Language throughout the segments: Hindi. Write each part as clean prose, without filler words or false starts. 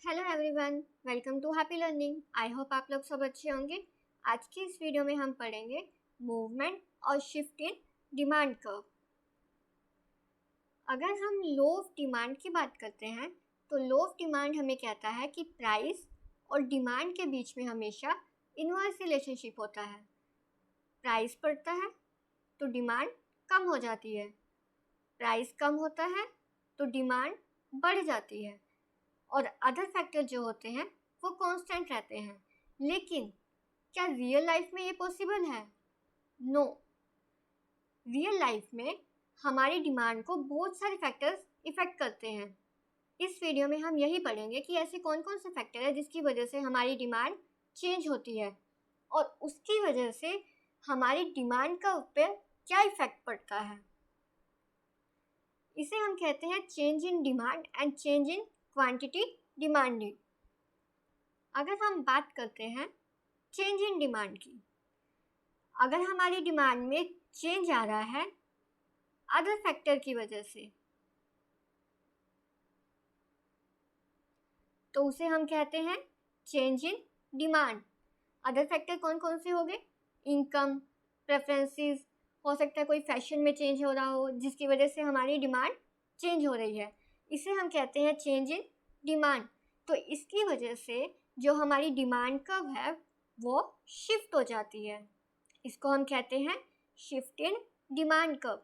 Hello everyone, welcome to happy learning. I hope आप लोग सब अच्छे होंगे। आज की इस वीडियो में हम पढ़ेंगे मूवमेंट और शिफ्ट इन डिमांड कर्व। अगर हम लो ऑफ डिमांड की बात करते हैं तो लो ऑफ डिमांड हमें कहता है कि प्राइस और डिमांड के बीच में हमेशा इनवर्स रिलेशनशिप होता है। प्राइस बढ़ता है तो डिमांड कम हो जाती है, प्राइस कम होता है तो डिमांड बढ़ जाती है और अदर फैक्टर जो होते हैं वो कांस्टेंट रहते हैं। लेकिन क्या रियल लाइफ में ये पॉसिबल है? नो। रियल लाइफ में हमारी डिमांड को बहुत सारे फैक्टर्स इफेक्ट करते हैं। इस वीडियो में हम यही पढ़ेंगे कि ऐसे कौन कौन से फैक्टर है जिसकी वजह से हमारी डिमांड चेंज होती है और उसकी वजह से हमारी डिमांड का ऊपर क्या इफेक्ट पड़ता है। इसे हम कहते हैं change in demand and change in quantity demanded. अगर हम बात करते हैं चेंज इन डिमांड की, अगर हमारी डिमांड में चेंज आ रहा है अदर फैक्टर की वजह से तो उसे हम कहते हैं change in demand. Other factor कौन कौन से हो गए? इनकम, प्रेफरेंसेस, हो सकता है कोई फैशन में चेंज हो रहा हो जिसकी वजह से हमारी डिमांड चेंज हो रही है। इसे हम कहते हैं चेंज इन डिमांड। तो इसकी वजह से जो हमारी डिमांड कर्व है वो शिफ्ट हो जाती है। इसको हम कहते हैं शिफ्ट इन डिमांड कर्व।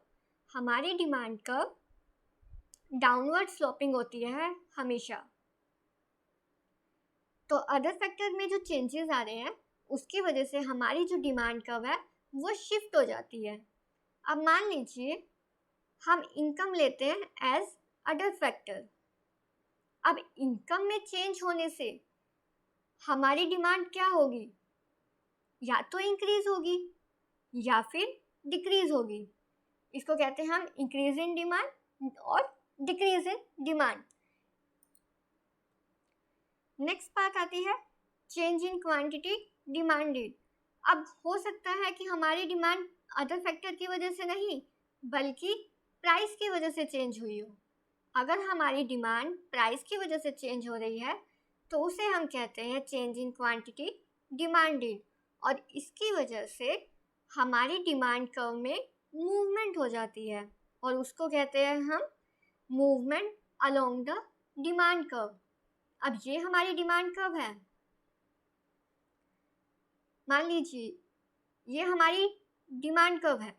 हमारी डिमांड कर्व डाउनवर्ड स्लोपिंग होती है हमेशा। तो अदर फैक्टर में जो चेंजेस आ रहे हैं उसकी वजह से हमारी जो डिमांड कर्व है वो शिफ्ट हो जाती है। अब मान लीजिए हम इनकम लेते हैं एज अदर फैक्टर। अब इनकम में चेंज होने से हमारी डिमांड क्या होगी? या तो इंक्रीज होगी या फिर डिक्रीज होगी। इसको कहते हैं हम इंक्रीज इन डिमांड और डिक्रीज इन डिमांड। नेक्स्ट बात आती है चेंज इन क्वांटिटी डिमांडेड। अब हो सकता है कि हमारी डिमांड अदर फैक्टर की वजह से नहीं बल्कि प्राइस की वजह से चेंज हुई हो। अगर हमारी डिमांड प्राइस की वजह से चेंज हो रही है तो उसे हम कहते हैं चेंज इन क्वांटिटी डिमांडेड और इसकी वजह से हमारी डिमांड कर्व में मूवमेंट हो जाती है और उसको कहते हैं हम movement along the demand curve. अब ये हमारी डिमांड कर्व है। मान लीजिए ये हमारी डिमांड कर्व है।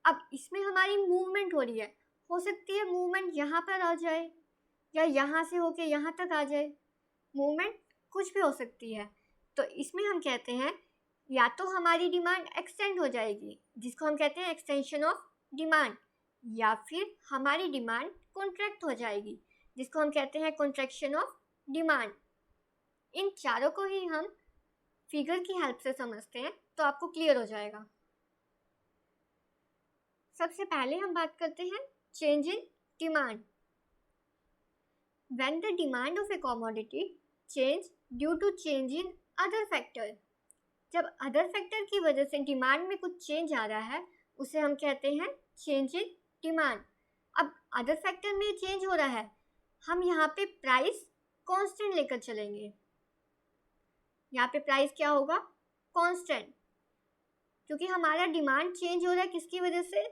अब इसमें हमारी मूवमेंट हो रही है। हो सकती है मूवमेंट यहाँ पर आ जाए या यहाँ से होके यहाँ तक आ जाए। मूवमेंट कुछ भी हो सकती है। तो इसमें हम कहते हैं या तो हमारी डिमांड एक्सटेंड हो जाएगी जिसको हम कहते हैं एक्सटेंशन ऑफ डिमांड, या फिर हमारी डिमांड कॉन्ट्रैक्ट हो जाएगी जिसको हम कहते हैं कॉन्ट्रैक्शन ऑफ डिमांड। इन चारों को ही हम फिगर की हेल्प से समझते हैं तो आपको क्लियर हो जाएगा। सबसे पहले हम बात करते हैं change in demand. When the demand of a commodity change due to change in other factor, जब अदर फैक्टर की वजह से डिमांड में कुछ चेंज आ रहा है उसे हम कहते हैं चेंज इन डिमांड। अब अदर फैक्टर में चेंज हो रहा है, हम यहाँ पे प्राइस कांस्टेंट लेकर चलेंगे। यहाँ पे प्राइस क्या होगा? कांस्टेंट, क्योंकि हमारा डिमांड चेंज हो रहा है किसकी वजह से?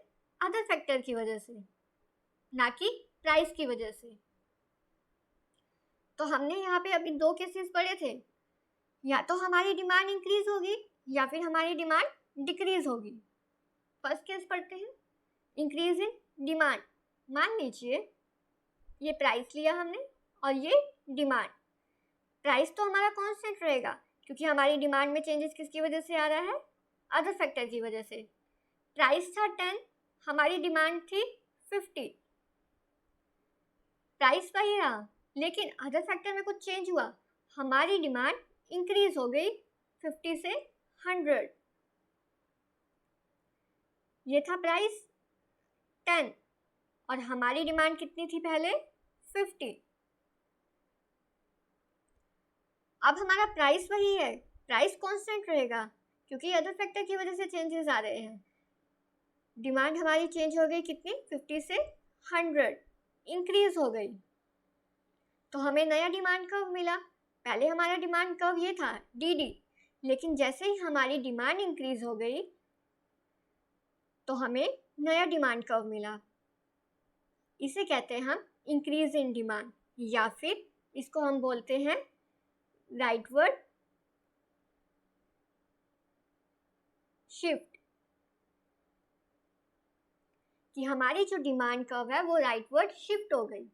अदर फैक्टर की वजह से, ना कि प्राइस की वजह से। तो हमने यहाँ पे अभी दो केसेस पढ़े थे, या तो हमारी डिमांड इंक्रीज होगी या फिर हमारी डिमांड डिक्रीज होगी। फर्स्ट केस पढ़ते हैं, इंक्रीज इन डिमांड। मान लीजिए ये प्राइस लिया हमने और ये डिमांड। प्राइस तो हमारा कांस्टेंट रहेगा क्योंकि हमारी डिमांड में चेंजेस किसकी वजह से आ रहा है? अदर फैक्टर की वजह से। प्राइस था 10, हमारी डिमांड थी 50। प्राइस वही रहा लेकिन अदर फैक्टर में कुछ चेंज हुआ, हमारी डिमांड इंक्रीज हो गई 50 से 100। ये था प्राइस 10 और हमारी डिमांड कितनी थी पहले? 50। अब हमारा प्राइस वही है, प्राइस कांस्टेंट रहेगा क्योंकि अदर फैक्टर की वजह से चेंजेस आ रहे हैं। डिमांड हमारी चेंज हो गई कितनी? 50 से 100, इंक्रीज हो गई। तो हमें नया डिमांड कर्व मिला। पहले हमारा डिमांड कर्व ये था डी, लेकिन जैसे ही हमारी डिमांड इंक्रीज हो गई तो हमें नया डिमांड कर्व मिला। इसे कहते हैं हम इंक्रीज इन डिमांड, या फिर इसको हम बोलते हैं राइटवर्ड शिफ्ट, कि हमारी जो डिमांड कर्व है वो राइटवर्ड शिफ्ट हो गई।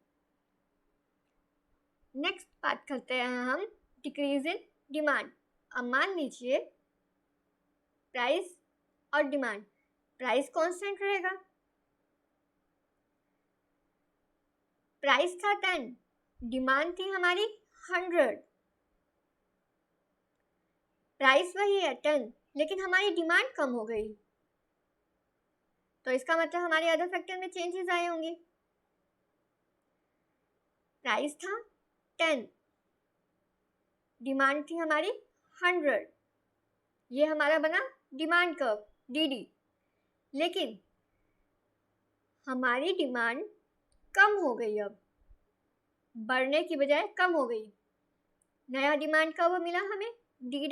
नेक्स्ट बात करते हैं हम डिक्रीज इन डिमांड। अब मान लीजिए प्राइस और डिमांड, प्राइस कांस्टेंट रहेगा, प्राइस था 10, डिमांड थी हमारी 100। प्राइस वही है 10, लेकिन हमारी डिमांड कम हो गई, तो इसका मतलब हमारे अदर फैक्टर में चेंजेस आए होंगे। प्राइस था 10, डिमांड थी हमारी 100, ये हमारा बना डिमांड कर्व डी। लेकिन हमारी डिमांड कम हो गई, अब बढ़ने की बजाय कम हो गई। नया डिमांड कर्व मिला हमें डी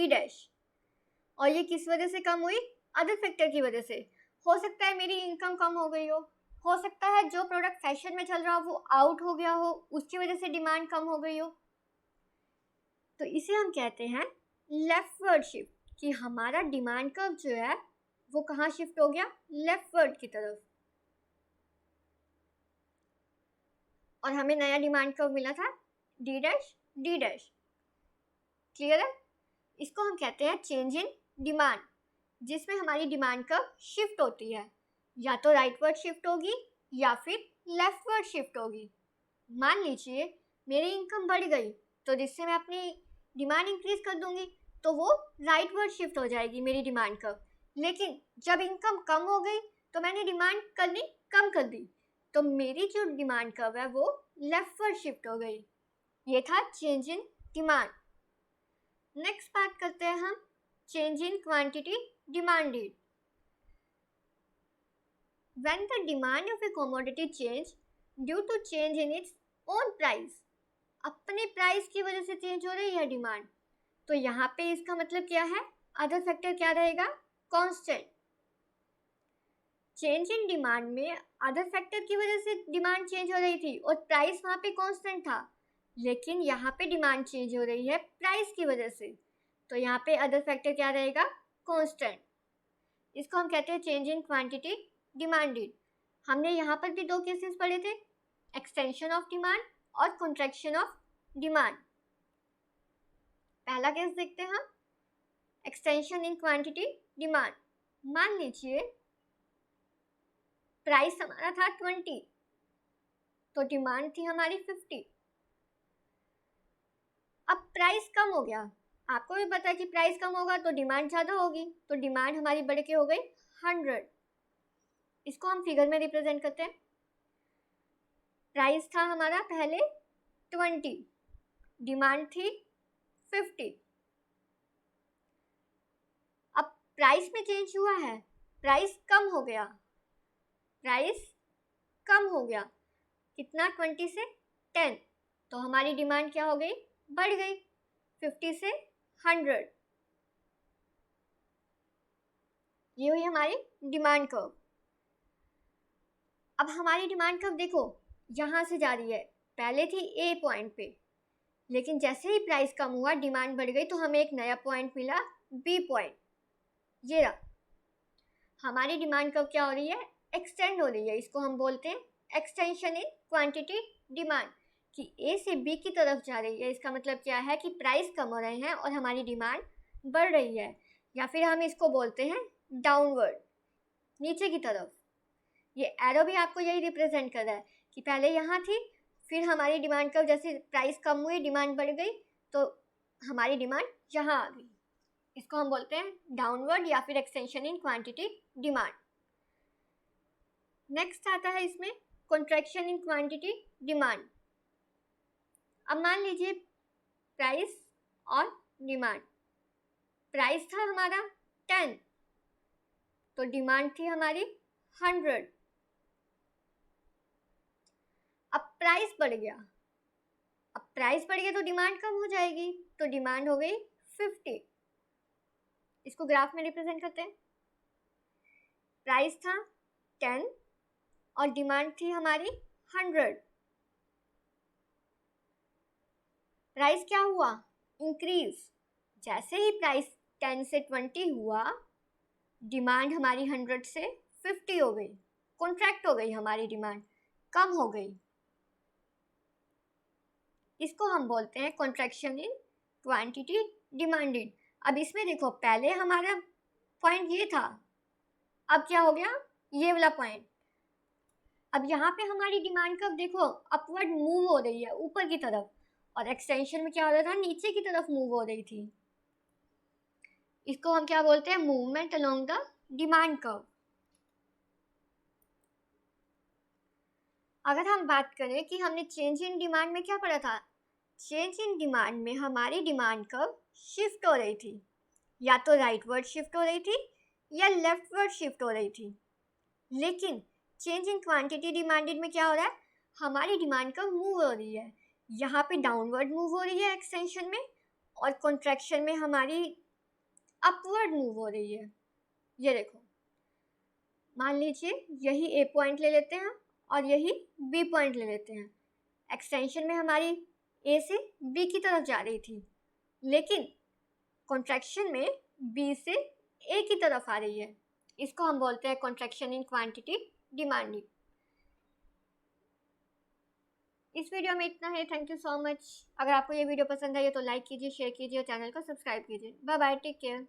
डैश, और ये किस वजह से कम हुई? अदर फैक्टर की वजह से। हो सकता है मेरी इनकम कम हो गई हो सकता है जो प्रोडक्ट फैशन में चल रहा हो वो आउट हो गया हो, उसकी वजह से डिमांड कम हो गई हो। तो इसे हम कहते हैं लेफ्टवर्ड शिफ्ट, कि हमारा डिमांड कर्व जो है वो कहाँ शिफ्ट हो गया? लेफ्टवर्ड की तरफ। और हमें नया डिमांड कर्व मिला था डी डैश। क्लियर है? इसको हम कहते हैं चेंज इन डिमांड, जिसमें हमारी डिमांड कर्व शिफ्ट होती है, या तो राइटवर्ड शिफ्ट होगी या फिर लेफ्टवर्ड शिफ्ट होगी। मान लीजिए मेरी इनकम बढ़ गई, तो जिससे मैं अपनी डिमांड इंक्रीज कर दूंगी तो वो राइटवर्ड शिफ्ट हो जाएगी मेरी डिमांड कर्व। लेकिन जब इनकम कम हो गई तो मैंने डिमांड करनी कम कर दी, तो मेरी जो डिमांड कर्व है वो लेफ्टवर्ड शिफ्ट हो गई। ये था चेंज इन डिमांड। नेक्स्ट बात करते हैं हम change in quantity demanded. When the demand of a commodity change due to change in its own price, अपने प्राइस की वजह से चेंज हो रही है डिमांड, तो यहाँ पे इसका मतलब क्या है? अदर फैक्टर क्या रहेगा? कांस्टेंट। चेंज इन डिमांड में अदर फैक्टर की वजह से डिमांड चेंज हो रही थी और प्राइस वहाँ पे कांस्टेंट था, लेकिन यहाँ पे डिमांड चेंज हो रही है प्राइस की वजह से, तो यहाँ पे अदर फैक्टर क्या रहेगा? कांस्टेंट। इसको हम कहते हैं चेंज इन क्वांटिटी डिमांडेड। हमने यहाँ पर भी दो केसेस पढ़े थे, एक्सटेंशन ऑफ डिमांड और कॉन्ट्रैक्शन ऑफ डिमांड। पहला केस देखते हैं हम, एक्सटेंशन इन क्वांटिटी डिमांड। मान लीजिए प्राइस हमारा था 20, तो डिमांड थी हमारी 50। अब प्राइस कम हो गया, आपको भी पता है कि प्राइस कम होगा तो डिमांड ज़्यादा होगी, तो डिमांड हमारी बढ़ के हो गई 100। इसको हम फिगर में रिप्रेजेंट करते हैं। प्राइस था हमारा पहले 20, डिमांड थी 50। अब प्राइस में चेंज हुआ है, प्राइस कम हो गया, प्राइस कम हो गया कितना? 20 से 10, तो हमारी डिमांड क्या हो गई? बढ़ गई 50 से 100। ये हुई हमारी डिमांड कर्व। अब हमारी डिमांड कर्व देखो यहाँ से जा रही है, पहले थी ए पॉइंट पे, लेकिन जैसे ही प्राइस कम हुआ डिमांड बढ़ गई तो हमें एक नया पॉइंट मिला बी पॉइंट। ये रहा हमारी डिमांड कर्व क्या हो रही है? एक्सटेंड हो रही है। इसको हम बोलते हैं एक्सटेंशन इन क्वांटिटी डिमांड, कि ए से बी की तरफ जा रही है। इसका मतलब क्या है कि प्राइस कम हो रहे हैं और हमारी डिमांड बढ़ रही है, या फिर हम इसको बोलते हैं डाउनवर्ड, नीचे की तरफ। ये एरो भी आपको यही रिप्रेजेंट कर रहा है कि पहले यहाँ थी, फिर हमारी डिमांड कर्व जैसे प्राइस कम हुई डिमांड बढ़ गई तो हमारी डिमांड यहाँ आ गई। इसको हम बोलते हैं डाउनवर्ड या फिर extension in quantity demand. Next आता है इसमें कॉन्ट्रैक्शन इन क्वांटिटी डिमांड। अब मान लीजिए प्राइस और डिमांड, प्राइस था हमारा 10, तो डिमांड थी हमारी 100। अब प्राइस बढ़ गया, प्राइस बढ़ गया तो डिमांड कम हो जाएगी, तो डिमांड हो गई 50। इसको ग्राफ में रिप्रेजेंट करते हैं। प्राइस था 10 और डिमांड थी हमारी 100। प्राइस क्या हुआ? इंक्रीज। जैसे ही प्राइस 10 से 20 हुआ, डिमांड हमारी 100 से 50 हो गई, कॉन्ट्रैक्ट हो गई, हमारी डिमांड कम हो गई। इसको हम बोलते हैं कॉन्ट्रैक्शन इन क्वांटिटी डिमांडेड। अब इसमें देखो, पहले हमारा पॉइंट ये था, अब क्या हो गया? ये वाला पॉइंट। अब यहाँ पे हमारी डिमांड कब देखो अपवर्ड मूव हो रही है, ऊपर की तरफ, और एक्सटेंशन में क्या हो रहा था? नीचे की तरफ मूव हो रही थी। इसको हम क्या बोलते हैं? Movement along the demand curve. अगर हम बात करें कि हमने चेंज इन डिमांड में क्या पढ़ा था, चेंज इन डिमांड में हमारी डिमांड कर्व शिफ्ट हो रही थी, या तो राइटवर्ड शिफ्ट हो रही थी या लेफ्टवर्ड शिफ्ट हो रही थी। लेकिन चेंज इन क्वांटिटी डिमांडेड में क्या हो रहा है? हमारी डिमांड कर्व मूव हो रही है, यहाँ पे डाउनवर्ड मूव हो रही है एक्सटेंशन में, और कॉन्ट्रैक्शन में हमारी अपवर्ड मूव हो रही है। ये देखो, मान लीजिए यही ए पॉइंट ले लेते हैं और यही बी पॉइंट ले लेते हैं। एक्सटेंशन में हमारी ए से बी की तरफ जा रही थी, लेकिन कॉन्ट्रैक्शन में बी से ए की तरफ आ रही है। इसको हम बोलते हैं कॉन्ट्रैक्शन इन क्वांटिटी डिमांडेड। इस वीडियो में इतना है। Thank you so much. अगर आपको ये वीडियो पसंद आई है तो लाइक कीजिए, शेयर कीजिए और चैनल को सब्सक्राइब कीजिए। Bye bye, take care.